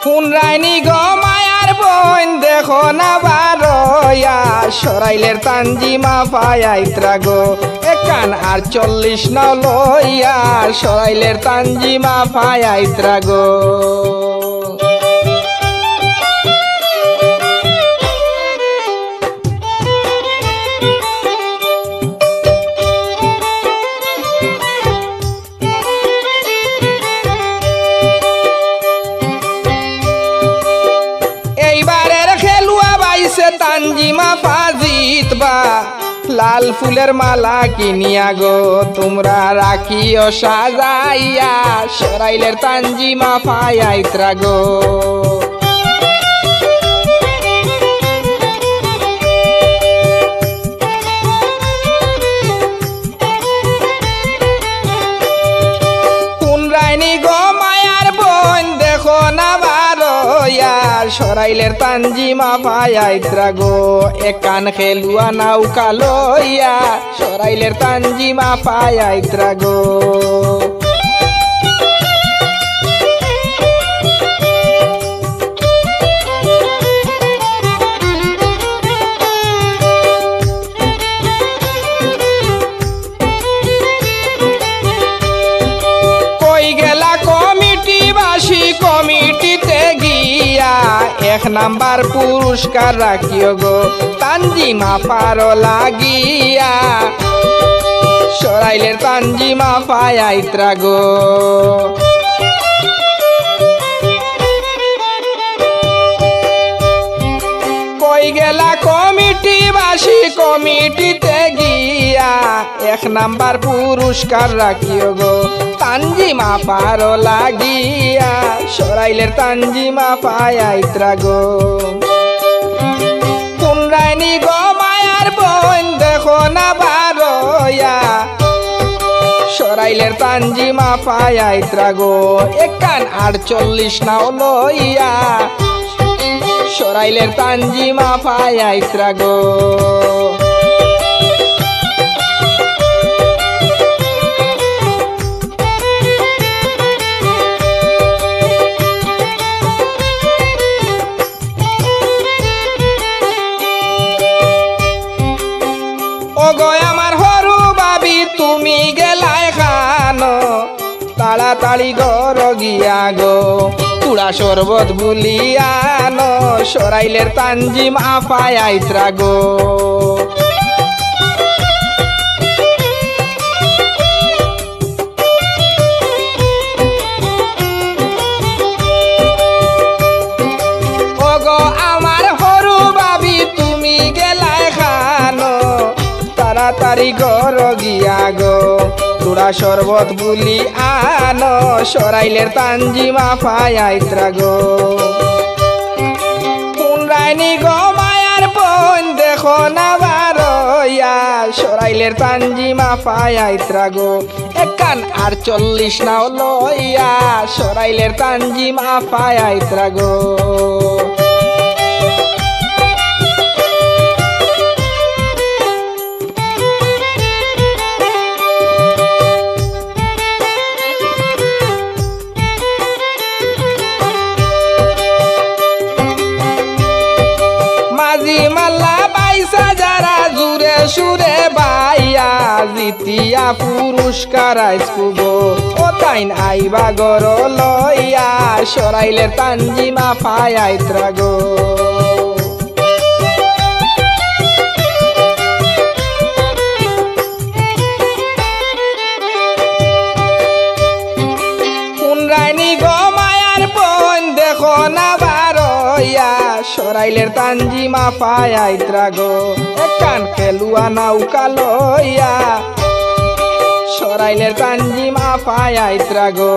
কোন রাইনি গো মায়ার বোন দেখো না বারোয়া সরাইলের তানজিমা পায়াইত্রা গো একান আর 40 নাও লইয়া সরাইলের তানজিমা পায়াইত্রা গো তানজিমা পাজিত বা লাল ফুলের মালা কিনিয়া গো তোমরা রাখিও সাজাইয়া সরাইলের তানজিমা পায়াইত্রা গো কোন রাইনি গো মায়ার বোন দেখো না বারোয়া সরাইলের তানজিমা পায়াইত্রা গো একান খেলুয়া নৌকা লইয়া সরাইলের তানজিমা পায়াইত্রা গো কই গেলা কমিটি বাসী কমিটিতে গিয়া 1 নাম্বার পুরস্কার রাখিও গো তানজিমা পারো লাগিয়া সরাইলের তানজিমা পায়াইত্রা গো কই গেলা কমিটি বাসী কমিটিতে গিয়া 1 নাম্বার পুরস্কার রাখিও গো তানজিমা পারো লাগিয়া সরাইলের তানজিমা পায়াইত্রা গো কোন রাইনি গো মায়ার বোন দেখো না বারোয়া সরাইলের তানজিমা পায়াইত্রা গো একান আর 40 নাও লইয়া সরাইলের তানজিমা পায়াইত্রা গো আমার হরু বাবি তুমি গেলাই খানো তাড়াতাড়ি ঘর গিয়া গো তুড়া শরবত বুলিয়ানো সরাইলের তানজিমা পায়াইত্রা গো ওগো আমার হরু বাবি তুমি গেলাই খানো তাড়াতাড়ি ঘর গিয়া গো তুড়া শরবত বুলি আনো সরাইলের তানজিমা পায়াইত্রা গো কোন রাইনি গো মায়ার বোন দেখো না বারোয়া সরাইলের তানজিমা পায়াইত্রা গো একান আর 40 নাও লইয়া সরাইলের তানজিমা পায়াইত্রা গো মাল্লা বাইসা যারা জুড়ে সুরে বাইয়া জিতিয়া পুরস্কার আইসকুগো ও তাইন আইবা গর লইয়া সরাইলের তানজিমা পায়াইত্রা গো কোন রাইনি গো মায়ার বোন দেখো না বারোয়া সরাইলের তানজিমা পায়াইত্রা গো একান খেলুয়া নৌকা লইয়া সরাইলের তানজিমা পায়াইত্রা গো